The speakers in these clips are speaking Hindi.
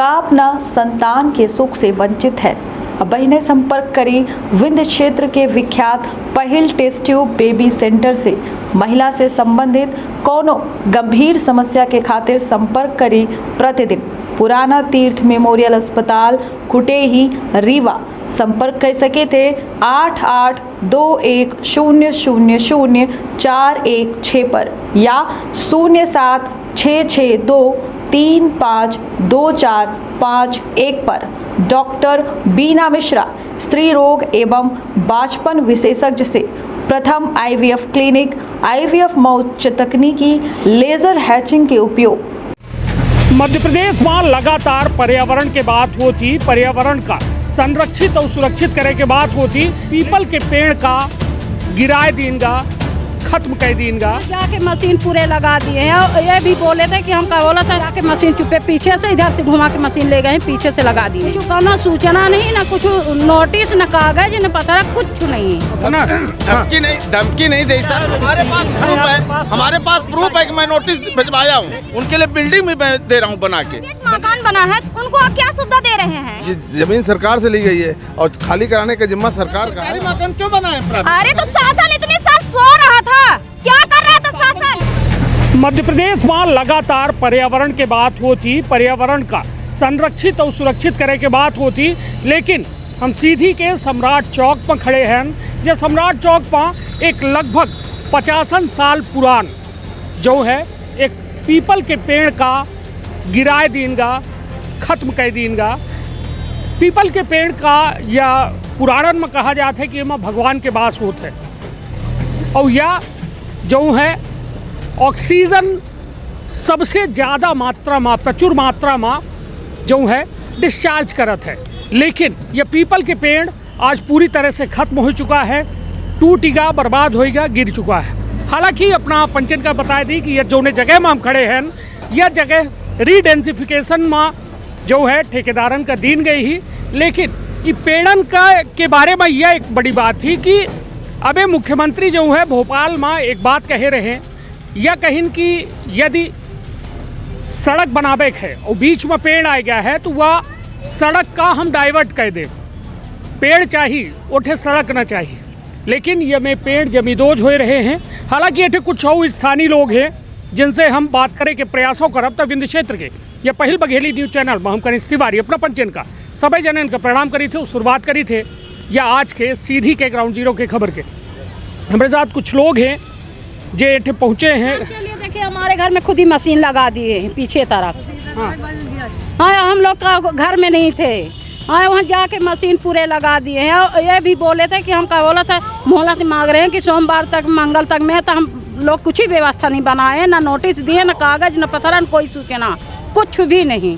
का अपना संतान के सुख से वंचित है। अब बहनें संपर्क करी विंध्य क्षेत्र के विख्यात पहिल टेस्ट ट्यूब बेबी सेंटर से। महिला से संबंधित कोनो गंभीर समस्या के खातिर संपर्क करी प्रतिदिन पुराना तीर्थ मेमोरियल अस्पताल कुटेही रीवा। संपर्क कर सके थे 8821000416 पर या 0766235245 पर। डॉक्टर बीना मिश्रा, स्त्री रोग एवं बांझपन विशेषज्ञ से प्रथम IVF क्लिनिक, IVF मौच तकनीकी, लेजर हैचिंग के उपयोग। मध्य प्रदेश में लगातार पर्यावरण के बात होती, पर्यावरण का संरक्षित और सुरक्षित करे के बात होती। पीपल के पेड़ का गिराए देंगा, खत्म कर देंगा। जाके मशीन पूरे लगा दिए हैं और ये भी बोले थे कि हम क्या बोला था, जाके मशीन चुपे पीछे से इधर से घुमा के मशीन ले गए, पीछे से लगा दिए। कुछ ना सूचना नहीं, ना कुछ नोटिस, ना कागज, ना पता, कुछ नहीं। धमकी नहीं दे सर। हमारे पास प्रूफ है, हमारे पास प्रूफ है कि मैं नोटिस भिजवाया हूँ। उनके लिए बिल्डिंग भी मैं दे रहा हूँ बना के। मकान बना है, उनको आप क्या सुविधा दे रहे हैं? ये जमीन सरकार से ली गई है और खाली कराने का जिम्मा सरकार का है। मकान क्यों बना है? अरे तो शासन इतने साल सो रहा था, क्या कर रहा था शासन? मध्य प्रदेश में लगातार पर्यावरण के बात होती, पर्यावरण का संरक्षित और सुरक्षित करे के बात होती। लेकिन हम सीधी के सम्राट चौक पर खड़े हैं। ये सम्राट चौक पर एक लगभग 50 साल पुरान जो है एक पीपल के पेड़ का गिराए देंगा, खत्म कर देंगा। पीपल के पेड़ का या पुराणन में कहा जाता है कि इसमें भगवान के वास होते हैं और यह जो है ऑक्सीजन सबसे ज़्यादा मात्रा में, प्रचुर मात्रा में जो है डिस्चार्ज करत है। लेकिन यह पीपल के पेड़ आज पूरी तरह से खत्म हो चुका है, टूटेगा, बर्बाद होएगा, गिर चुका है। हालांकि अपना पंचन का बता दी कि यह जो जगह में हम खड़े हैं, यह जगह रीडेंसिफिकेशन में जो है ठेकेदारन का दीन गई ही। लेकिन ये पेड़न का के बारे में यह एक बड़ी बात थी कि अबे मुख्यमंत्री जो है भोपाल में एक बात कहे रहे, यह कहिन कि यदि सड़क बनावे है और बीच में पेड़ आ गया है तो वह सड़क का हम डाइवर्ट कर दें। पेड़ चाहिए, उठे सड़क ना चाहिए। लेकिन ये में पेड़ जमींदोज हो रहे हैं। हालांकि ये कुछ और स्थानीय लोग हैं जिनसे हम बात करें के प्रयासों करब तब विंध्य क्षेत्र के यह पहिल बघेली न्यूज़ चैनल में हम कनिष्ठ तिवारी अपना पंचन का सभी जन का प्रणाम करी थे, शुरुआत करी थे या आज के सीधी के ग्राउंड जीरो के खबर के। हमारे साथ कुछ लोग हैं जो एठे पहुँचे हैं। चलिए देखिए, हमारे घर में खुद ही मशीन लगा दिए हैं पीछे तरफ। हाँ, हम लोग का घर में नहीं थे। हाँ, वहाँ जाके मशीन पूरे लगा दिए हैं और ये भी बोले थे कि हम क्या बोला था, मोहलत मांग रहे हैं कि सोमवार तक, मंगल तक में। तो हम लोग कुछ ही व्यवस्था नहीं बनाए, ना नोटिस दिए, ना कागज, ना पता, ना कोई सूचना, कुछ भी नहीं।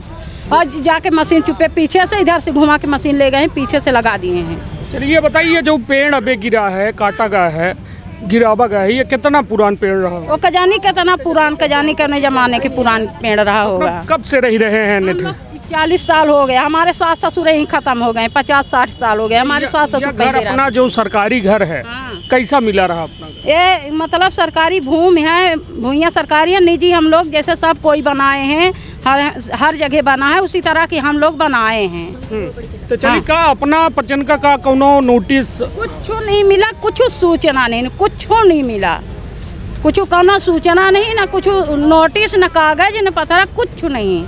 और जाके मशीन चुपे पीछे से इधर से घुमा के मशीन ले गए, पीछे से लगा दिए हैं। चलिए बताइए, जो पेड़ अबे गिरा है, काटा गया है, गिरावा गया है, ये कितना पुरान पेड़ रहा? वो कजानी कितना पुरान, कजानी करने जमाने के पुरान पेड़ रहा होगा। कब से रह रहे हैं? 40 साल हो गए। हमारे सास ससुर ही खत्म हो गए, 50-60 साल हो गए हमारे सास ससुर। घर अपना जो सरकारी घर है, कैसा मिला रहा अपना? ये मतलब सरकारी भूमि है, भूमियाँ सरकारी है, निजी हम लोग जैसे सब कोई बनाए हैं, हर जगह बना है, उसी तरह की हम लोग बनाए हैं। तो चलिए का अपना पचन का कोनो नोटिस कुछ नहीं मिला, कुछ सूचना नहीं, कुछ नहीं मिला, कुछ कोनो सूचना नहीं, ना कुछ नोटिस, ना कागज, ना पता, कुछ नहीं।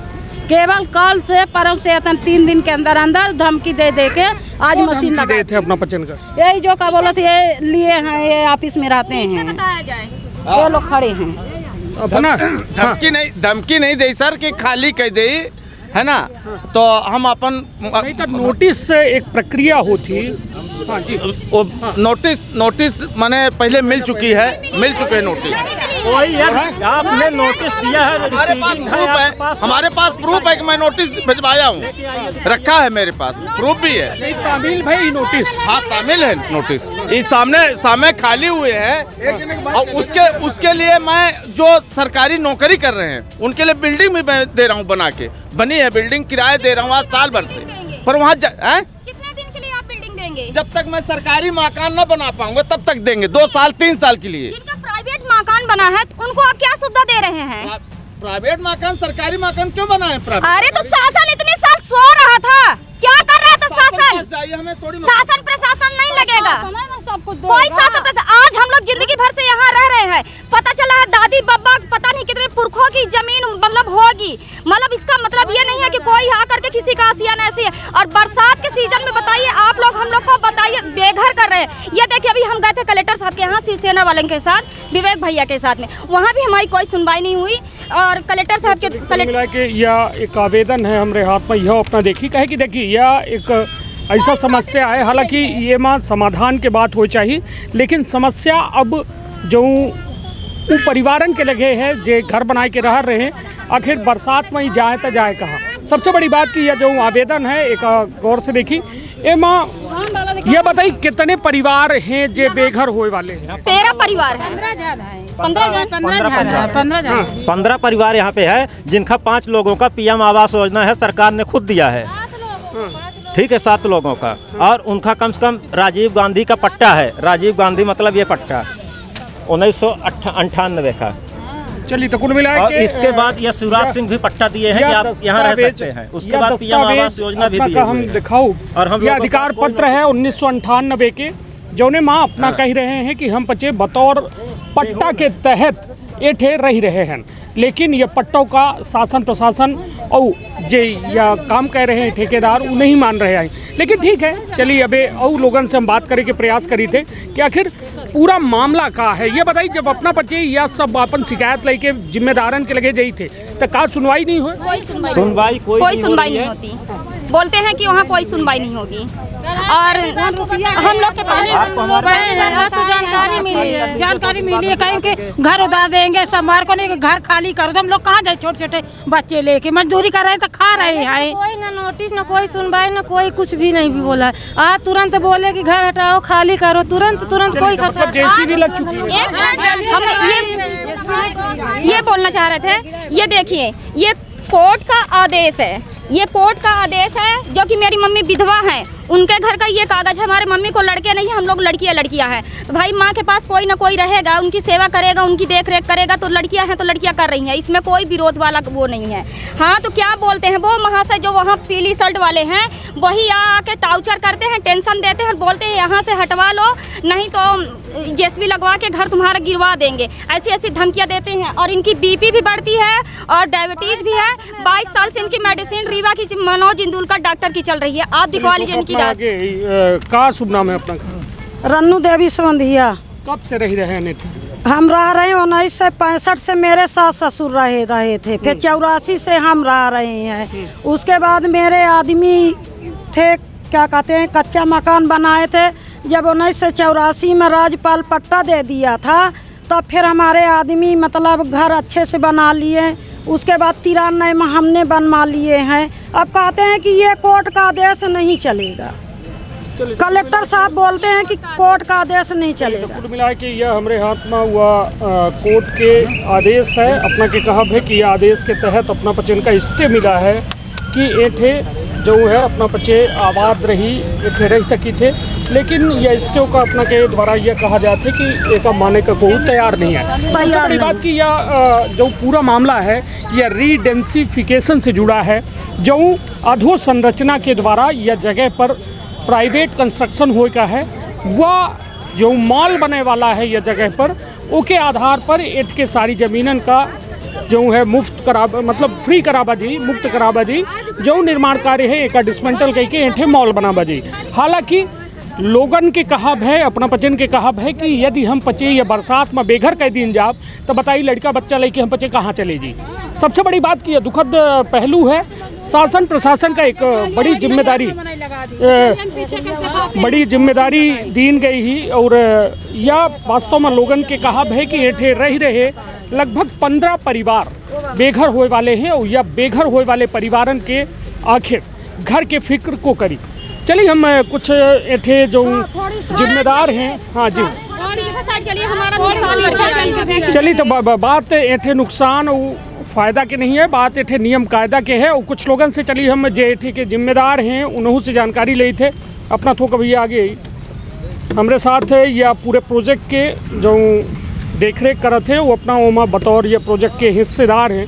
केवल कल से परम से 3 दिन के अंदर अंदर धमकी दे के आज मशीन लगा थे अपना पचन का। यही जो का बोला थे, ये लिए हैं, ये ऑफिस में रहते हैं, ये लोग खड़े हैं। अपना धमकी नहीं दे सर कि खाली कह दे, है ना? तो हम अपन नहीं तो नोटिस से एक प्रक्रिया होती। हाँ जी, वो नोटिस माने पहले मिल चुकी है, मिल चुके नोटिस। वही यार, आपने नोटिस दिया है, हमारे पास प्रूफ है कि मैं नोटिस भिजवाया हूँ, रखा है मेरे पास, प्रूफ भी है। तामिल भाई नोटिस, हाँ तामिल है नोटिस, ये सामने खाली हुए हैं। और उसके लिए मैं जो सरकारी नौकरी कर रहे हैं उनके लिए बिल्डिंग भी मैं दे रहा हूँ बना के। बनी है बिल्डिंग, किराए दे रहा हूँ आज साल भर से। पर वहाँ कितने दिन के लिए आप बिल्डिंग देंगे? जब तक मैं सरकारी मकान न बना पाऊंगा तब तक देंगे, 2 साल 3 साल के लिए। जिनका प्राइवेट मकान बना है उनको आप क्या सुविधा दे रहे हैं? प्राइवेट मकान, सरकारी मकान क्यों बना है प्राइवेट? अरे तो शासन इतने साल सो रहा था। क्या कर रहा था शासन? हमें थोड़ी शासन प्रशासन नहीं लगेगा, सब कुछ कोई शासन प्रशासन। आज हम लोग जिंदगी भर से यहाँ रह रहे हैं, पता चला है दादी बाबा पता नहीं कितने पुरखों की जमीन मतलब होगी। मतलब इसका मतलब ये नहीं है कि कोई आकर के किसी का आसियान ऐसी है। और बरसात के सीजन में बताइए आप लोग, हम लोग को बताइए, बेघर कर रहे हैं। ये देखिए अभी हम गए थे कलेक्टर साहब के यहाँ शिवसेना वाले के साथ, विवेक भैया के साथ में, वहाँ भी हमारी कोई सुनवाई नहीं हुई। और कलेक्टर साहब के मिला के यह एक आवेदन है हमारे हाथ में, यह अपना देखी कहे कि देखिए यह एक ऐसा समस्या है, हालांकि ये माँ समाधान के बात हो चाहिए, लेकिन समस्या अब जो वो परिवारन के लगे हैं जे घर बनाए के रह रहे हैं, आखिर बरसात में ही जाए तो जाए कहाँ। सबसे बड़ी बात कि यह जो आवेदन है एक गौर से देखी। ए माँ यह बताइए कितने परिवार हैं जे बेघर होए वाले हैं? 13 परिवार है। 15 परिवार यहाँ पे है, जिनका 5 लोगों का पीएम आवास योजना है, सरकार ने खुद दिया है। ठीक है, 7 लोगों का, और उनका कम से कम राजीव गांधी का पट्टा है। राजीव गांधी मतलब ये पट्टा 1998 का। चलिए तो कुल मिला और के इसके बाद ये शिवराज सिंह भी पट्टा दिए हैं कि आप यहाँ रह सकते हैं। उसके बाद पीएम आवास योजना भी दिए हम हुए हैं। दिखाओ और हम ये लोगों अधिकार का पत्र है 1998 के, जौने माँ अपना कह रहे हैं कि हम बच्चे बतौर पट्टा के तहत ये ठे रह रहे हैं, लेकिन ये पट्टों का शासन प्रशासन और जे या काम कह रहे हैं ठेकेदार वो नहीं मान रहे हैं। लेकिन ठीक है, चलिए अबे और लोगों से हम बात करने के प्रयास करी थे कि आखिर पूरा मामला का है। ये बताइए जब अपना बच्चे या सब अपन शिकायत लेके जिम्मेदारन के लगे जाई थे तो का सुनवाई नहीं हुई? कोई सुनवाई कोई सुनवाई नहीं होती। बोलते हैं कि वहाँ कोई सुनवाई नहीं होगी। और हम लोग के पास तो जानकारी मिली है कहीं के घर उधार देंगे, समार को नहीं घर खाली कर दो। हम लोग कहाँ जाए, छोटे छोटे बच्चे लेके मजदूरी कर रहे हैं तो खा रहे हैं। कोई ना नोटिस ना कोई सुनवाई ना कोई कुछ भी नहीं भी बोला। आज तुरंत बोले कि घर हटाओ खाली करो, तुरंत कोई मतलब जेसीबी लग चुकी है। हम ये बोलना चाह रहे थे, ये देखिए ये कोर्ट का आदेश है, ये कोर्ट का आदेश है। जो कि मेरी मम्मी विधवा हैं, उनके घर का ये कागज है। हमारे मम्मी को लड़के नहीं, हम लोग लड़कियां हैं। तो भाई माँ के पास कोई ना कोई रहेगा, उनकी सेवा करेगा, उनकी देख रेख करेगा। तो लड़कियां हैं तो लड़कियां कर रही हैं, इसमें कोई विरोध वाला वो नहीं है। हाँ तो क्या बोलते हैं वो महाशय जो वहाँ पीली शर्ट वाले हैं, वही आके टाउचर करते हैं, टेंशन देते हैं, बोलते हैं यहाँ से हटवा लो नहीं तो जेसीबी लगवा के घर तुम्हारा गिरवा देंगे। ऐसी ऐसी धमकियाँ देते हैं। और इनकी बीपी भी बढ़ती है और डायबिटीज भी है। 22 साल से इनकी मेडिसिन रीवा की मनोज इंदुलकर डॉक्टर की चल रही है। आप दिखवा लीजिए इनकी का शुभ नाम है अपना? रन्नू देवी संधिया। कब से रह रहे हैं? हम रह रहे हैं 1965 से मेरे सास ससुर रहे थे, फिर 84 से हम रह रहे हैं। उसके बाद मेरे आदमी थे, क्या कहते हैं, कच्चा मकान बनाए थे। जब 1984 में राज्यपाल पट्टा दे दिया था तब फिर हमारे आदमी मतलब घर अच्छे से बना लिए। उसके बाद 93 में हमने बनवा लिए हैं। अब कहते हैं कि ये कोर्ट का आदेश नहीं चलेगा। कलेक्टर साहब बोलते हैं कि कोर्ट का आदेश नहीं चलेगा। कुल मिला के यह हमारे हाथ में हुआ कोर्ट के आदेश है। अपना के कहा है कि यह आदेश के तहत अपना बच्चन का स्टे मिला है कि एठे जो है अपना बच्चे आबाद रही एठे रह सकी थे। लेकिन यह स्टे का अपना के द्वारा यह कहा जाता है कि एक माने का कोई तैयार नहीं है। सबसे बड़ी बात कि यह जो पूरा मामला है यह रीडेंसिफिकेशन से जुड़ा है। जो अधोसंरचना के द्वारा यह जगह पर प्राइवेट कंस्ट्रक्शन हो का है, वह जो मॉल बने वाला है यह जगह पर, उसके आधार पर एट के सारी ज़मीनन का जो है मुफ्त करा मतलब फ्री कराबाजी, मुक्त कराबाजी जो निर्माण कार्य है एक डिसमेंटल कह के एठे मॉल बनाबाजी। हालांकि लोगन के कहब है, अपना बच्चन के कहब है कि यदि हम बच्चे या बरसात में बेघर कह दिन जाब तो बताइए लड़का बच्चा लेके हम बच्चे कहाँ चले जी। सबसे बड़ी बात की दुखद पहलू है शासन प्रशासन का एक बड़ी जिम्मेदारी दीन गई ही। और यह वास्तव में लोगन के कहब है कि एठे रह रहे लगभग 15 परिवार बेघर होए वाले हैं। और यह बेघर होए वाले परिवारन के आखिर घर के फिक्र को करी। चलिए हम कुछ एठे जो जिम्मेदार हैं, हाँ जी चलिए तो बात एठे नुकसान फ़ायदा के नहीं है, बात एठे नियम कायदा के है। और कुछ लोगों से चलिए हम जे एठे के जिम्मेदार हैं उन्हों से जानकारी ली थे। अपना थोक अभी आगे हमारे साथ है या पूरे प्रोजेक्ट के जो देख रेख करते हैं वो अपना ओमा बतौर ये प्रोजेक्ट के हिस्सेदार हैं।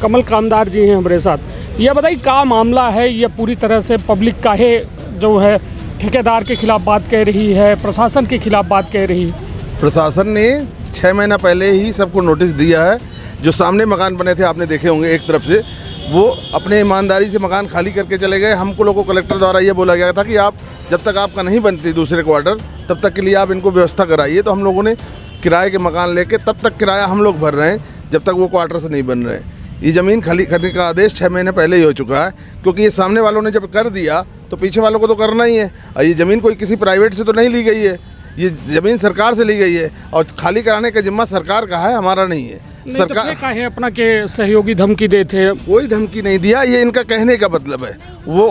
कमल कामदार जी हैं हमारे साथ। यह बताइए क्या मामला है, ये पूरी तरह से पब्लिक काहे जो है ठेकेदार के खिलाफ बात कह रही है, प्रशासन के खिलाफ बात कह रही है? प्रशासन ने 6 महीना पहले ही सबको नोटिस दिया है। जो सामने मकान बने थे आपने देखे होंगे एक तरफ से, वो अपने ईमानदारी से मकान खाली करके चले गए। हमको लोगों को कलेक्टर द्वारा ये बोला गया था कि आप जब तक आपका नहीं बनती दूसरे क्वार्टर तब तक के लिए आप इनको व्यवस्था कराइए। तो हम लोगों ने किराए के मकान लेके तब तक किराया हम लोग भर रहे हैं जब तक वो क्वार्टर से नहीं बन रहे हैं। ये ज़मीन खाली करने का आदेश 6 महीने पहले ही हो चुका है, क्योंकि ये सामने वालों ने जब कर दिया तो पीछे वालों को तो करना ही है। और ये ज़मीन कोई किसी प्राइवेट से तो नहीं ली गई है, ये ज़मीन सरकार से ली गई है और खाली कराने का जिम्मा सरकार का है, हमारा नहीं है। सरकार का है अपना के सहयोगी धमकी देते, कोई धमकी नहीं दिया, ये इनका कहने का मतलब है। वो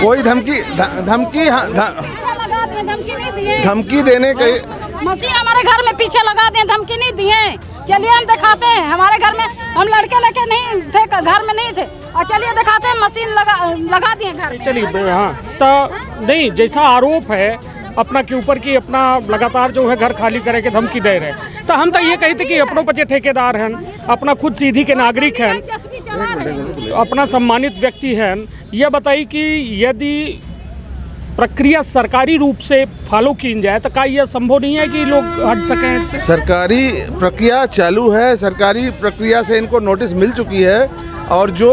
कोई धमकी देने के मशीन हमारे घर में पीछे लगा दिए, धमकी नहीं दिए। चलिए हम दिखाते हैं, हमारे घर में हम लड़के लेके नहीं थे, घर में नहीं थे, और चलिए दिखाते हैं मशीन लगा दिए घर में। चलिए हाँ, तो नहीं जैसा आरोप है अपना के ऊपर की अपना लगातार जो है घर खाली करे के धमकी दे रहे, तो हम तो ये कहते कि अपनों बच्चे ठेकेदार हैं, अपना खुद सीधी के नागरिक हैं, अपना सम्मानित व्यक्ति हैं। यह बताइए कि यदि प्रक्रिया सरकारी रूप से फॉलो की जाए तो क्या यह संभव नहीं है कि लोग हट सकें इससे? सरकारी प्रक्रिया चालू है, सरकारी प्रक्रिया से इनको नोटिस मिल चुकी है और जो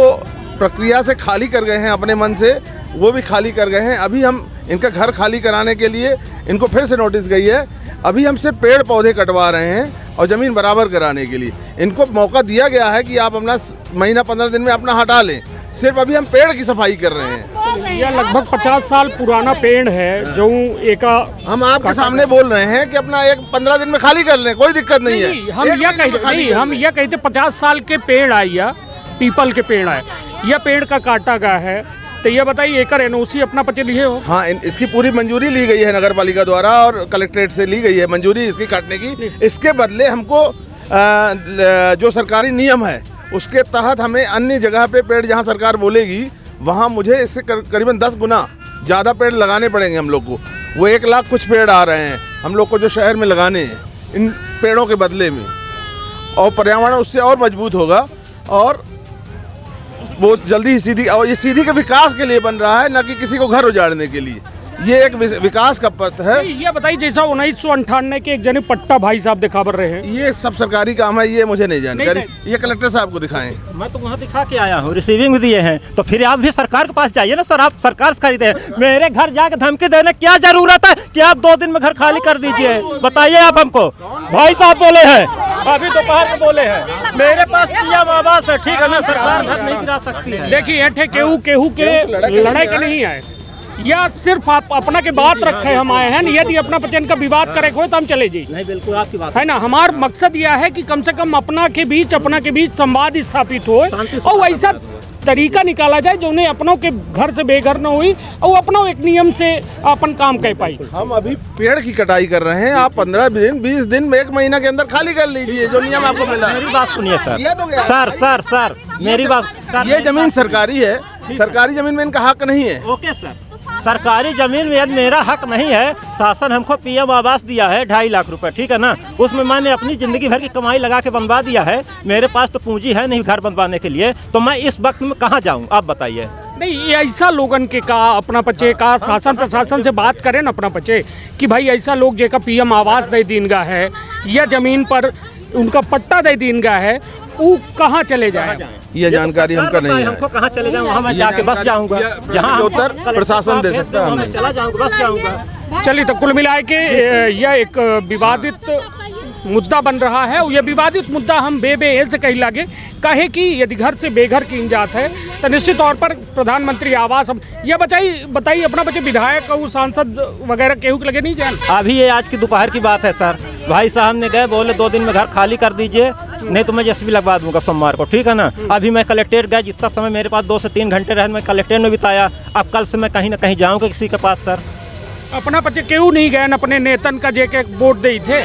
प्रक्रिया से खाली कर गए हैं अपने मन से वो भी खाली कर गए हैं। अभी हम इनका घर खाली कराने के लिए इनको फिर से नोटिस गई है। अभी हम सिर्फ पेड़ पौधे कटवा रहे हैं और ज़मीन बराबर कराने के लिए इनको मौका दिया गया है कि आप अपना महीना 15 दिन में अपना हटा लें। सिर्फ अभी हम पेड़ की सफाई कर रहे हैं। यह लगभग 50 साल पुराना पेड़ है जो एक हम आपके सामने बोल रहे हैं कि अपना 15 दिन में खाली कर लें, कोई दिक्कत नहीं है। हम यह कहते 50 साल के पेड़ आए या पीपल के पेड़ आए, यह पेड़ का काटा गया है, तो ये बताइए एकर एनओसी अपना पचे लिए हो? हाँ, इसकी पूरी मंजूरी ली गई है नगर पालिका द्वारा और कलेक्ट्रेट से ली गई है मंजूरी इसकी काटने की। इसके बदले हमको जो सरकारी नियम है उसके तहत हमें अन्य जगह पे पेड़ जहाँ सरकार बोलेगी वहाँ मुझे इससे करीबन 10 गुना ज़्यादा पेड़ लगाने पड़ेंगे हम लोग को। वो 1 लाख कुछ पेड़ आ रहे हैं हम लोग को जो शहर में लगाने हैं इन पेड़ों के बदले में, और पर्यावरण उससे और मजबूत होगा और वो जल्दी ही सीधी, और ये सीधी के विकास के लिए बन रहा है, न कि किसी को घर उजाड़ने के लिए। ये एक विकास का पथ है। ये बताइए जैसा 1998 के एक जने पट्टा भाई साहब दिखावर रहे हैं, ये सब सरकारी काम है, ये मुझे नहीं जानकारी। ये कलेक्टर साहब को दिखाएं। मैं तो वहाँ दिखा के आया हूँ, रिसीविंग भी दिए हैं। तो फिर आप भी सरकार के पास जाइए ना सर, आप सरकार से खरीदे हैं। मेरे घर जाके धमकी देने क्या जरूरत है कि आप 2 दिन में घर खाली कर दीजिए? बताइए आप हमको। भाई साहब बोले हैं, अभी दोपहर में बोले हैं मेरे पास पीएम आवास है, ठीक है ना, सरकार घर नहीं गिरा सकती है। देखिए केहू के लड़ाई के नहीं आए, या सिर्फ आप अपना के बात रखे हम आए हैं। यदि अपना पचन का विवाद करे हो तो हम चले जाइए। नहीं, बिल्कुल आपकी बात है ना। हमारा मकसद यह है कि कम से कम अपना के बीच संवाद स्थापित हो और ऐसा तरीका निकाला जाए जो उन्हें अपनों के घर से बेघर न हुई और अपनों एक नियम से अपन काम कर पाई। हम अभी पेड़ की कटाई कर रहे हैं, आप 15 दिन 20 दिन में 1 महीना के अंदर खाली कर लीजिए जो नियम आपको मिला। मेरी बात सुनिए सर, मेरी बात। ये जमीन सरकारी है, सरकारी जमीन में इनका हक नहीं है। ओके सर, सरकारी जमीन में मेरा हक नहीं है। शासन हमको पीएम आवास दिया है 2.5 लाख रुपए, ठीक है ना। उसमें मैंने अपनी जिंदगी भर की कमाई लगा के बनवा दिया है। मेरे पास तो पूंजी है नहीं घर बनवाने के लिए, तो मैं इस वक्त में कहाँ जाऊँ आप बताइए। नहीं, ये ऐसा लोगन के का अपना बच्चे का शासन प्रशासन से बात करें ना अपना बच्चे कि भाई ऐसा लोग जेका पीएम आवास दे दीनगा है या जमीन पर उनका पट्टा दे दीनगा है, वो कहाँ चले जाए? ये जानकारी हमको नहीं है। हमको कहाँ चले जाऊँ? वहाँ मैं जाके बस जाऊँगा, जहाँ उत्तर प्रशासन दे सकता है। मैं चला जाऊँगा, बस जाऊँगा। चलिए, तो कुल मिला के यह एक विवादित मुद्दा बन रहा है। और यह विवादित मुद्दा हम बे से कही लागे काहे कि यदि घर से बेघर की जात है तो निश्चित तौर पर प्रधानमंत्री आवास हम यह बताइए अपना बच्चे विधायक और सांसद वगैरह केहू के लगे नहीं जान। अभी ये आज की दोपहर की बात है सर, भाई साहब ने गए बोले 2 दिन में घर खाली कर दीजिए, नहीं तो मैं जेसीबी लगवा दूंगा सोमवार को, ठीक है ना। अभी मैं कलेक्ट्रेट गया, जितना समय मेरे पास 2 से 3 घंटे रहे मैं कलेक्ट्रेट में बिताया। अब कल से मैं कहीं ना कहीं जाऊँगा किसी के पास सर। अपना बच्चे क्यों नहीं गए अपने नेतन का जेके वोट दे थे?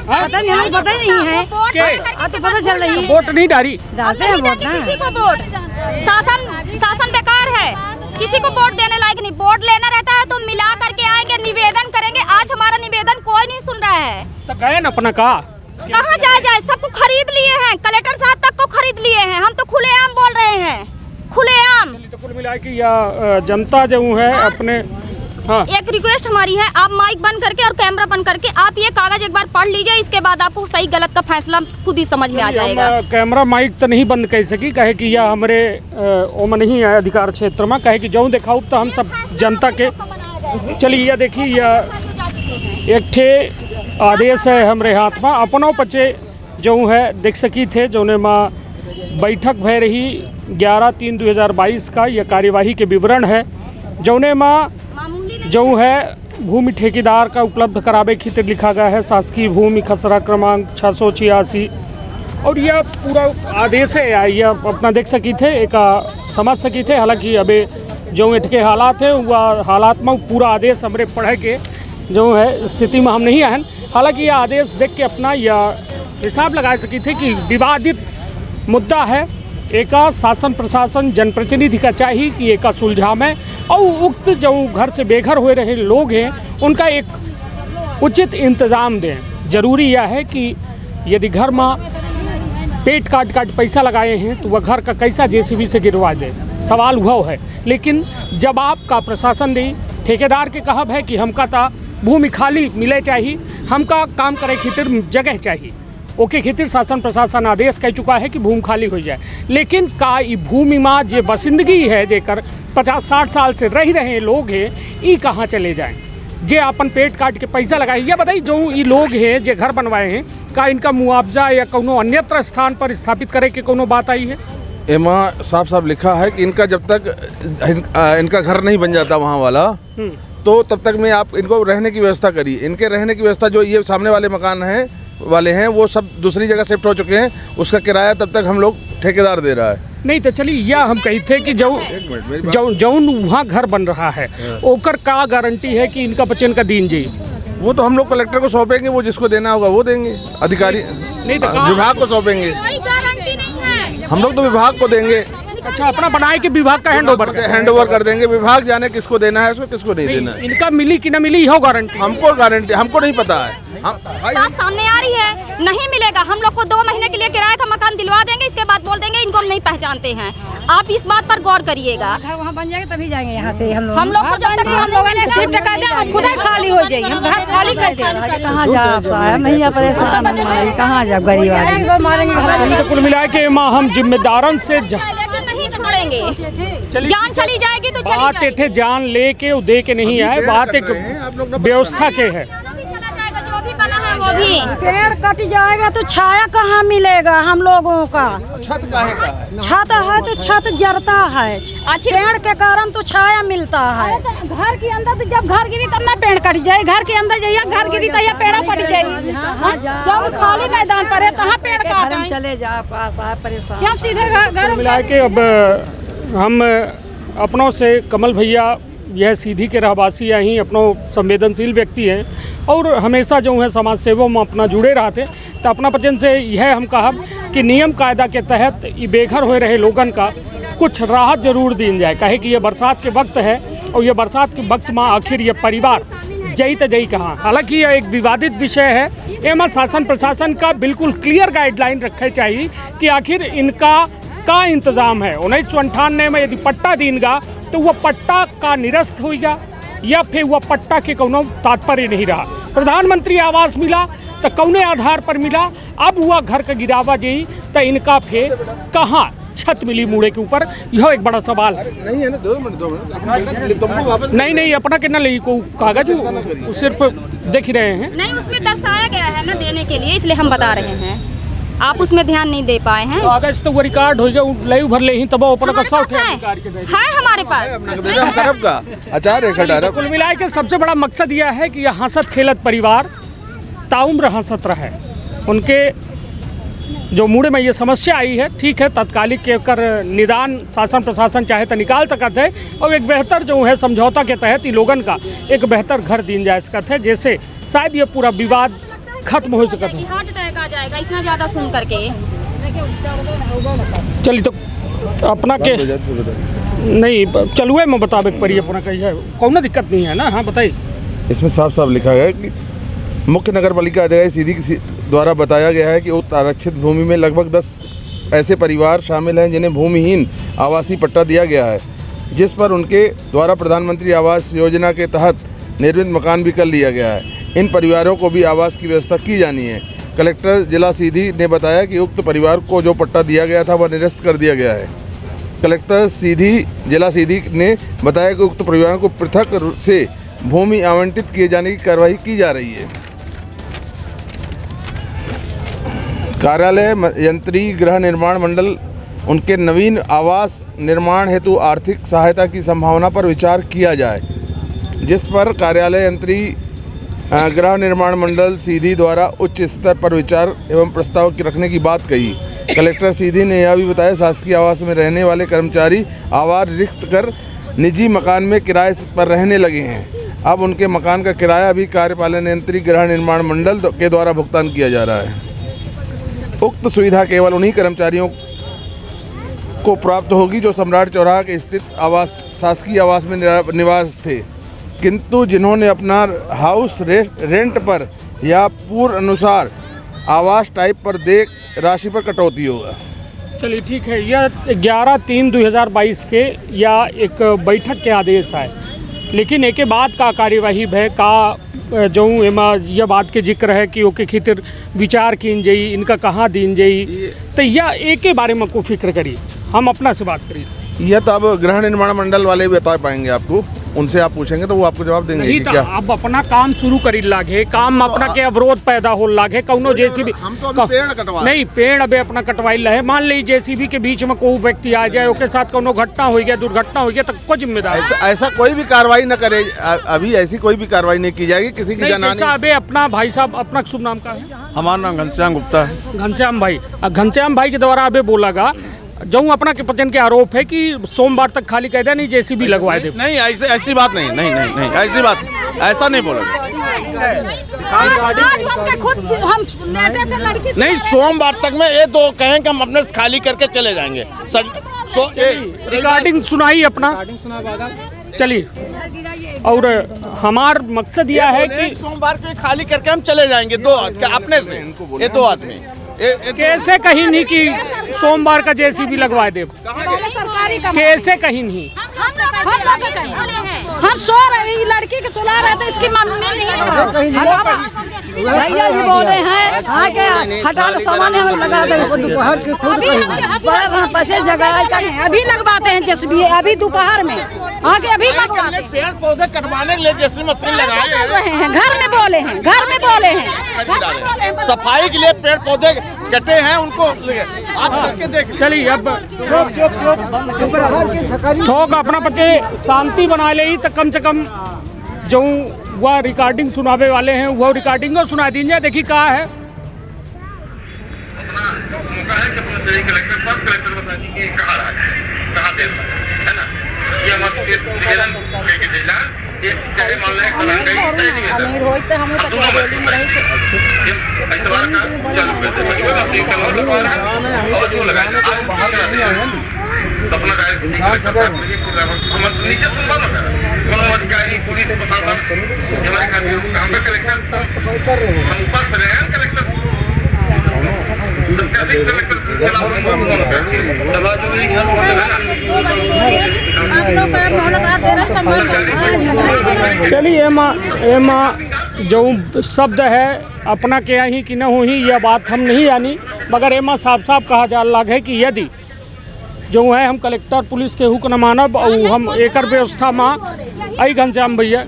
पता नहीं है तो पता चल रही है। वोट नहीं डाली, डालते हैं वोट ना। किसी को वोट शासन बेकार है, किसी को वोट देने लायक नहीं। वोट लेना रहता है तो मिला करके आएंगे, निवेदन करेंगे। आज हमारा निवेदन कोई नहीं सुन रहा है। तो गए न अपना का कहाँ जाए, सबको खरीद लिए हैं, कलेक्टर साहब तक को खरीद लिए हैं। हम तो खुलेआम बोल रहे हैं, खुलेआम। तो कुल मिला के या जनता जो है अपने एक रिक्वेस्ट हमारी है, आप माइक बंद करके और कैमरा बंद करके आप ये कागज एक बार पढ़ लीजिए, इसके बाद आपको सही गलत का फैसला खुद ही समझ में आ जाएगा। कैमरा माइक तो नहीं बंद कर सकी, कहे कि यह हमारे ओम नहीं है अधिकार क्षेत्र में, कहे कि जो दिखाऊ तो हम सब जनता के। चलिए यह देखिए, यह एक ठे आदेश है हमारे हाथ में, अपनों बच्चे जो है देख सकी थे, जोने में बैठक भय रही 11/3/2022 का यह कार्यवाही के विवरण है, जौने में जो है भूमि ठेकेदार का उपलब्ध करावे खातिर लिखा गया है शासकीय भूमि खसरा क्रमांक 686। और यह पूरा आदेश है, यह अपना देख सकी थे, एक समझ सकी थे। हालांकि अबे जो इटके हालात है वह हालात में पूरा आदेश हमरे पढ़े के जो है स्थिति में हम नहीं आए। हालांकि यह आदेश देख के अपना यह हिसाब लगा सकी थे कि विवादित मुद्दा है, एका शासन प्रशासन जनप्रतिनिधि का चाहिए कि एका सुलझा में और उक्त जो घर से बेघर हो रहे लोग हैं उनका एक उचित इंतज़ाम दें। ज़रूरी यह है कि यदि घर में पेट काट पैसा लगाए हैं तो वह घर का कैसा जेसीबी से गिरवा दे, सवाल वह है। लेकिन जब आपका प्रशासन दे ठेकेदार के कहब है कि हमका ता भूमि खाली मिले चाहिए, हमका काम करे खातिर जगह चाहिए, ओके खातिर शासन प्रशासन आदेश कह चुका है कि भूमि खाली हो जाए। लेकिन का ई भूमि में जे बसिंदगी है, जेकर 50-60 साल से रह रहे लोग हैं, ई कहाँ चले जाएं? जे अपन पेट काट के पैसा लगाए। यह बताइए, जो ये लोग हैं जे घर बनवाए हैं, का इनका मुआवजा या कोनो अन्यत्र स्थान पर स्थापित करे के कोनो बात आई है? एमा साफ साफ लिखा है कि इनका जब तक इनका घर नहीं बन जाता वहाँ वाला, तो तब तक में आप इनको रहने की व्यवस्था करिए। इनके रहने की व्यवस्था जो ये सामने वाले मकान हैं वो सब दूसरी जगह शिफ्ट हो चुके हैं, उसका किराया तब तक हम लोग ठेकेदार दे रहा है। नहीं तो चलिए, यह हम कही थे कि जौन वहाँ घर बन रहा है ओकर का गारंटी है कि इनका बचन का दिन जी? वो तो हम लोग कलेक्टर को सौंपेंगे, वो जिसको देना होगा वो देंगे, अधिकारी नहीं तो विभाग को सौंपेंगे। कोई गारंटी नहीं है, हम लोग तो विभाग को देंगे। अच्छा, अपना बनाए कि विभाग का हैंड ओवर कर देंगे, विभाग जाने किसको देना है, उसको किसको नहीं देना है। इनका मिली कि ना मिली यह गारंटी हमको नहीं पता है। बात सामने आ रही है, नहीं मिलेगा। हम लोग को 2 महीने के लिए किराए का मकान दिलवा देंगे, इसके बाद बोल देंगे इनको हम नहीं पहचानते हैं। आप इस बात पर गौर करिएगा। वहाँ बन जाएगा तभी जाएंगे यहाँ से हम लोग को जब तक हम लोग शिफ्ट कर दे, हम खुद ही खाली हो जाइए, हम घर खाली कर दे। कहाँ जाए साहब, नहीं परेशान, कहाँ जाए गरीब आदमी मारेंगे। कुल मिला के माँ हम जिम्मेदारन से नहीं छोड़ेंगे, जान चली जाएगी तो चली बात जाएगी। जान ले के दे के नहीं आए, बात एक व्यवस्था के है। जो भी बना है वो भी पेड़ कट जाएगा तो छाया कहाँ मिलेगा हम लोगों का? छत काहे का है? छत है तो छत जरता है, पेड़ के कारण तो छाया मिलता है। घर के अंदर तो जब घर गिरी तब ना पेड़ कट जाए, घर के अंदर जाइए, घर गिरी तो यहाँ पेड़ पड़ जाएगी। जब खाली मैदान पर है कहाँ पेड़ काट चले जा पास आए परेशान, क्या सीधे घर मिला के। अब हम अपनों से कमल भैया यह सीधी के रहवासी ही अपनों संवेदनशील व्यक्ति हैं और हमेशा जो है समाज सेवा में अपना जुड़े रहते, तो अपना वचन से यह हम कहा कि नियम कायदा के तहत ये बेघर हो रहे लोगन का कुछ राहत जरूर दी जाए। कहे कि ये बरसात के वक्त है और ये बरसात के वक्त में आखिर ये परिवार जई तो जई कहाँ। हालांकि यह एक विवादित विषय है, एवं शासन प्रशासन का बिल्कुल क्लियर गाइडलाइन रखे चाहिए कि आखिर इनका का इंतज़ाम है। 1998 में यदि पट्टा दीनगा तो वह पट्टा का निरस्त होगा या फिर वह पट्टा के कोनो तात्पर्य नहीं रहा। प्रधानमंत्री आवास मिला तो कौने आधार पर मिला, अब हुआ घर का गिरावा जी तो इनका फिर कहाँ छत मिली मुड़े के ऊपर, यह एक बड़ा सवाल है। नहीं है ना, 2 मिनट तुमको वापस नहीं अपना कितना ले को कागज सिर्फ देख रहे हैं। नहीं, उसमें दर्शाया गया है ना देने के लिए, इसलिए हम बता रहे हैं। आप उसमें ध्यान नहीं दे पाए हैं। तो कागज तो वो रिकॉर्ड हो गया, ले भर ले ही तब ऊपर का सॉफ्ट है हमारे पास। अच्छा, कुल मिला के सबसे बड़ा मकसद यह है कि यह हंसत खेलत परिवार ताउम्र हंसत रहे। उनके जो मुड़े में ये समस्या आई है, ठीक है, तत्कालिक के कर निदान शासन प्रशासन चाहे तो निकाल सकते है और एक बेहतर जो है समझौता के तहत लोगन का एक बेहतर घर दिन जा सकता है, जैसे शायद ये पूरा विवाद खत्म हो सकता है। हार्ट अटैक आ जाएगा इतना ज़्यादा सुन करके। चलिए तो अपना के नहीं चलुए में बतावे पड़ी अपना कही है, कौन दिक्कत नहीं है ना। हाँ बताइए। इसमें साफ साफ लिखा गया कि मुख्य नगर पालिका अधिकारी सीधी द्वारा बताया गया है कि उक्त आरक्षित भूमि में लगभग 10 ऐसे परिवार शामिल हैं जिन्हें भूमिहीन आवासीय पट्टा दिया गया है, जिस पर उनके द्वारा प्रधानमंत्री आवास योजना के तहत निर्मित मकान भी कर लिया गया है। इन परिवारों को भी आवास की व्यवस्था की जानी है। कलेक्टर जिला सीधी ने बताया कि उक्त परिवार को जो पट्टा दिया गया था वह निरस्त कर दिया गया है। कलेक्टर जिला सीधी ने बताया कि उक्त परिवारों को पृथक रूप से भूमि आवंटित किए जाने की कार्रवाई की जा रही है। कार्यालय यंत्री गृह निर्माण मंडल उनके नवीन आवास निर्माण हेतु आर्थिक सहायता की संभावना पर विचार किया जाए, जिस पर कार्यालय यंत्री गृह निर्माण मंडल सीधी द्वारा उच्च स्तर पर विचार एवं प्रस्ताव रखने की बात कही। कलेक्टर सीधी ने यह भी बताया शासकीय आवास में रहने वाले कर्मचारी आवास रिक्त कर निजी मकान में किराए पर रहने लगे हैं। अब उनके मकान का किराया भी कार्यपालन यंत्री गृह निर्माण मंडल के द्वारा भुगतान किया जा रहा है। उक्त सुविधा केवल उन्हीं कर्मचारियों को प्राप्त होगी जो सम्राट चौराहा के स्थित शासकीय आवास में निवास थे, किंतु जिन्होंने अपना हाउस रेंट पर या पूर्व अनुसार आवास टाइप पर देख राशि पर कटौती होगा। चलिए ठीक है, यह 11/3/2022 के या एक बैठक के आदेश है, लेकिन एक बाद का कार्यवाही है का जो यह बात के जिक्र है कि ओके खातिर विचार की जाई, इनका कहाँ दीन जाई, तो यह एक के बारे में को फिक्र करिए, हम अपना से बात करिए। यह तो अब गृह निर्माण मंडल वाले भी बता पाएंगे आपको, उनसे आप पूछेंगे तो वो आपको जवाब देंगे। नहीं, क्या अब अपना काम शुरू करी लागे, काम अपना के अवरोध पैदा हो लागे, कौनो जेसीबी हम तो अभी पेड़ कटवा नहीं, पेड़ अबे अपना कटवाई रहे। मान ली जेसीबी के बीच में कोई व्यक्ति आ जाए, उसके साथ कोनो घटना हो गया, दुर्घटना हो गया, तो को जिम्मेदार? ऐसा कोई भी कार्रवाई न करे, अभी ऐसी कोई भी कार्रवाई नहीं की जाएगी किसी की जान। अबे अपना भाई साहब, अपना शुभ नाम का है? हमारा नाम घनश्याम गुप्ता है। घनश्याम भाई के द्वारा अबे बोला गा जो अपना के पचन के आरोप है कि सोमवार तक खाली कह दे, नहीं जेसीबी लगवाए दे। नहीं, ऐसी बात नहीं, नहीं ऐसी बात, ऐसा नहीं बोला। नहीं, सोमवार तक में ये दो कहें कि हम अपने खाली करके चले जाएंगे। रिकॉर्डिंग सुनाई अपना, चलिए। और हमार मकसद यह है कि सोमवार को खाली करके हम चले जाएंगे दो अपने से, ये दो आदमी। कैसे कहीं नहीं कि सोमवार का जेसीबी लगवा दे, कैसे कहीं नहीं? हम सो रहे, लड़की के सुला रहे थे, इसकी मम्मी नहीं भैया जी बोले हैं हाँ के हटा लो सामान हम लगा दें। अभी लगवाते हैं जेसीबी, अभी दोपहर में आके अभी पेड़ पौधे कटवाने के लिए जेसीबी मशीन लगाए हैं। घर में बोले हैं, घर में बोले हैं सफाई के लिए पेड़ पौधे कटे हैं, उनको आप करके देख। चलिए अब थोक अपना बच्चे शांति बना ले, तो कम से कम जो वह रिकॉर्डिंग सुनावे वाले हैं वो रिकॉर्डिंग सुना दीजिए। देखिए कहाँ है अमीर हो तो हमें पता चलिए एमा जो शब्द है अपना क्या ही कि न हो ही, यह बात हम नहीं जानी, मगर एमा साफ साफ कहा जा लग है कि यदि जो है हम कलेक्टर पुलिस के हुक्म न मानब और हम एक व्यवस्था में आई घनश्याम भैया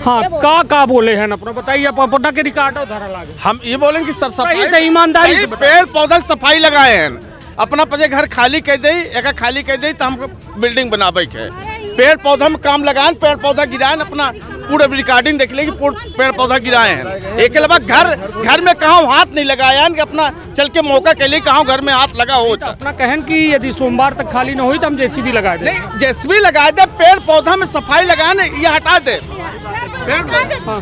हाँ का बोले हैं अपना बताइए, अपना के रिकॉर्ड उधारा लागे। हम ये बोलेंगे कि सही से ईमानदारी से पेड़ पौधा सफाई लगाए हैं, अपना पजे घर खाली कर दे, एक खाली कर दे तो हम बिल्डिंग बनाबे के पेड़ पौधा में काम लगाए, पेड़ पौधा गिराए, अपना पूरा रिकॉर्डिंग देख लेगी, पेड़ पौधा गिराए हैं। एक अलावा घर में कहाँ हाथ नहीं लगाया कि अपना चल के मौका के लिए कहाँ घर में हाथ लगा हो। अपना कहन कि यदि सोमवार तक खाली न हुई तो हम जेसीबी लगा दे। नहीं, जेसीबी लगा दे, पेड़ पौधा में सफाई लगाए ना, ये हटा दे।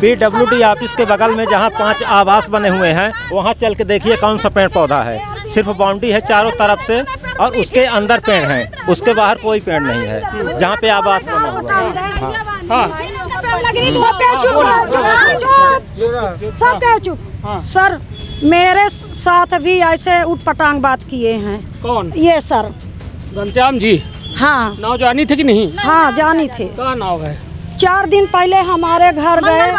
PWD ऑफिस के बगल में जहाँ 5 आवास बने हुए हैं वहाँ चल के देखिए कौन सा पेड़ पौधा है, सिर्फ बाउंड्री है चारों तरफ से और उसके अंदर पेड़ हैं, उसके बाहर कोई पेड़ नहीं है जहाँ पे आवास बना हुआ है। हाँ सब कह चुप। सर मेरे साथ भी ऐसे उठपटांग बात किए हैं। कौन? ये सर घनश्याम जी। हाँ। नाव जानी थे कि नहीं? हाँ जानी थे। क्या नाव है? 4 दिन पहले हमारे घर गए,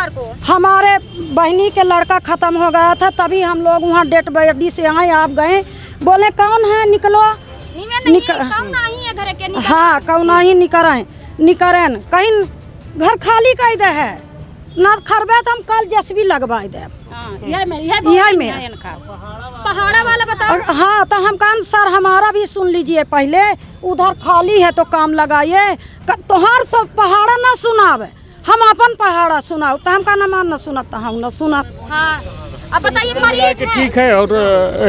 हमारे बहनी के लड़का खत्म हो गया था, तभी हम लोग वहाँ डेट बॉडी से आए। आप गए, बोले कौन है निकलो। हाँ कौन ही निकरें कहीं घर खाली कर दे है ना खरबे तो हम कल जेसीबी लगवाए दे। यही में पहाड़ा वाला बताओ। हाँ तो हम कहा सर हमारा भी सुन लीजिए, पहले उधर खाली है तो काम लगाइए। तोहार सब पहाड़ा ना सुनावे, हम अपन पहाड़ा सुनाओ तो हम का न मान न सुनत तो हम न सुनत। हाँ अब बताइए मरीज है। ठीक है। और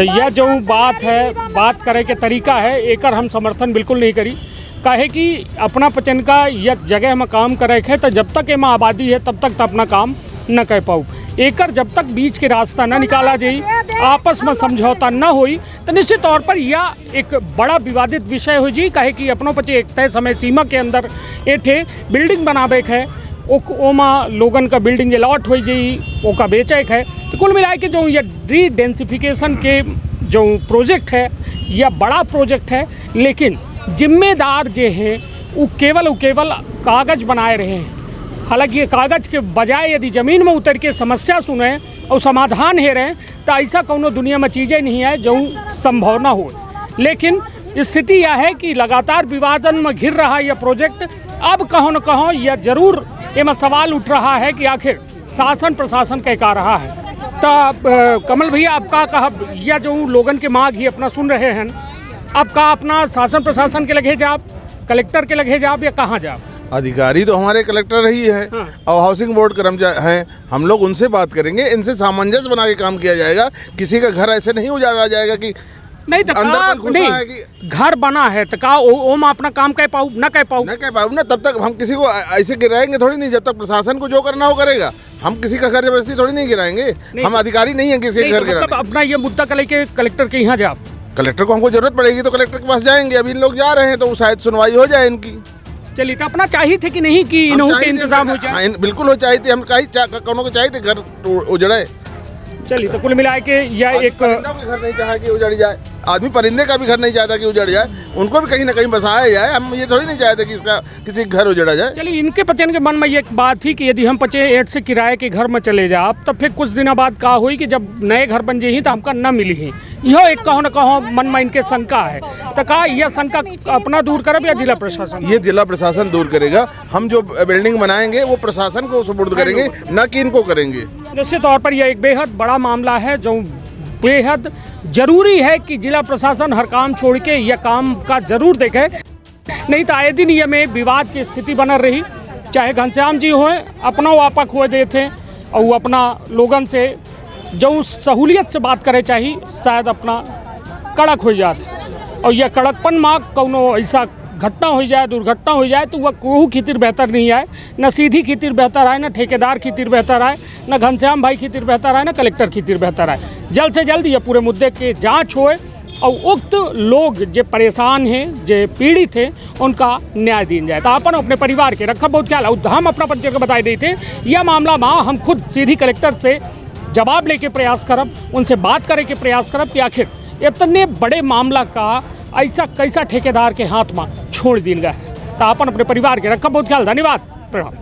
यह जो बात है, बात करे के तरीका है, एकर हम समर्थन बिल्कुल नहीं करी। काहे कि अपना पचन का यह जगह में काम करे है तो जब तक एमा आबादी है तब तक तो अपना काम न कर पाऊ। एकर जब तक बीच के रास्ता न निकाला जाई, आपस में समझौता न होई तो निश्चित तौर पर यह एक बड़ा विवादित विषय हो जी। काहे कि अपनों पचे एक तय समय सीमा के अंदर एठे बिल्डिंग बनावे है, ओमा लोगन का बिल्डिंग अलॉट हो जाई, ओका बेचे है। तो कुल मिला के जो ये रीडेंसिफिकेशन के जो प्रोजेक्ट है यह बड़ा प्रोजेक्ट है, लेकिन जिम्मेदार जो है वो केवल कागज़ बनाए रहे हैं। हालांकि ये कागज़ के बजाय यदि ज़मीन में उतर के समस्या सुने और समाधान है रहे तो ऐसा कोनो दुनिया में चीज़ें नहीं है जो संभव ना हो। लेकिन स्थिति यह है कि लगातार विवादन में घिर रहा यह प्रोजेक्ट अब कहीं न कहीं यह जरूर एम सवाल उठ रहा है कि आखिर शासन प्रशासन क्या रहा है। तो कमल भैया आपका कहा यह जो लोगन के मांग ही अपना सुन रहे हैं, आपका अपना शासन प्रशासन के लगे जाप, कलेक्टर के लगे जाप या कहाँ जाप? अधिकारी तो हमारे कलेक्टर ही है। हाँ। और हाउसिंग बोर्ड कर्मचारी हैं, हम लोग उनसे बात करेंगे, इनसे सामंजस्य बना के काम किया जाएगा। किसी का घर ऐसे नहीं उजाड़ा जाएगा कि नहीं तो नहीं घर बना है तो का ओम अपना काम कह पाऊ न कह पाऊ ना, तब तक हम किसी को ऐसे गिराएंगे थोड़ी नहीं। जब तक प्रशासन को जो करना हो करेगा, हम किसी का घर जबरदस्ती थोड़ी नहीं गिराएंगे। हम अधिकारी नहीं है किसी के घर गिराने। मतलब अपना ये मुद्दा कर लेके कलेक्टर के यहाँ जाओ। कलेक्टर को हमको जरूरत पड़ेगी तो कलेक्टर के पास जाएंगे। अभी इन लोग जा रहे हैं तो शायद सुनवाई हो जाए इनकी। चलिए तो अपना चाहिए थे कि नहीं कि इन्हों के इंतजाम हो जाए? बिल्कुल हो चाहिए थे, हम कोनो को चाहिए थे घर उजड़े। चलिए तो कुल मिला के यह एक घर नहीं चाहे कि उजड़ जाए, आदमी परिंदे का भी घर नहीं चाहता कि उजड़ जाए, उनको भी कहीं ना कहीं बसाया जाए। हम ये थोड़ी नहीं चाहते कि इसका किसी घर उजड़ा जाए। चलिए इनके पचन के मन में ये बात थी कि यदि हम 5 से किराए के घर में चले जाए तो फिर कुछ दिनों बाद का हुई कि जब नए घर बन जाही तो हमका न मिली ही। यह एक कहो न कहो मन में इनके शंका है। तो कहा यह शंका अपना दूर करब या जिला प्रशासन? ये जिला प्रशासन दूर करेगा। हम जो बिल्डिंग बनाएंगे वो प्रशासन को सुपुर्द करेंगे, न कि इनको करेंगे। निश्चित तौर पर यह एक बेहद बड़ा मामला है जो बेहद जरूरी है कि जिला प्रशासन हर काम छोड़ के यह काम का जरूर देखे, नहीं तो आए दिन ये में विवाद की स्थिति बना रही। चाहे घनश्याम जी होए अपना वापा खोए देते और वो अपना लोगन से जो सहूलियत से बात करे चाहिए शायद अपना कड़क हो जाते। और यह कड़कपन माँ कौनो ऐसा घटना हो जाए, दुर्घटना हो जाए तो वह कोहू खितिर बेहतर नहीं आए, न सीधी खितिर बेहतर आए, न ठेकेदार खितिर बेहतर आए, न घनश्याम भाई खितिर बेहतर आए, न कलेक्टर खितिर बेहतर आए। जल्द से जल्द ये पूरे मुद्दे के जांच होए और उक्त लोग जो परेशान हैं, जो पीड़ित हैं, उनका न्याय दिया जाए। तो अपन अपने परिवार के रखा बहुत ख्याल। हम अपना पंचायत को बताए देते यह मामला माँ हम खुद सीधी कलेक्टर से जवाब लेके प्रयास करब, उनसे बात करे के प्रयास करब कि आखिर इतने बड़े मामला का ऐसा कैसा ठेकेदार के हाथ में छोड़ दिया गया है। तो अपन अपने परिवार के रखा बहुत ख्याल। धन्यवाद, प्रणाम।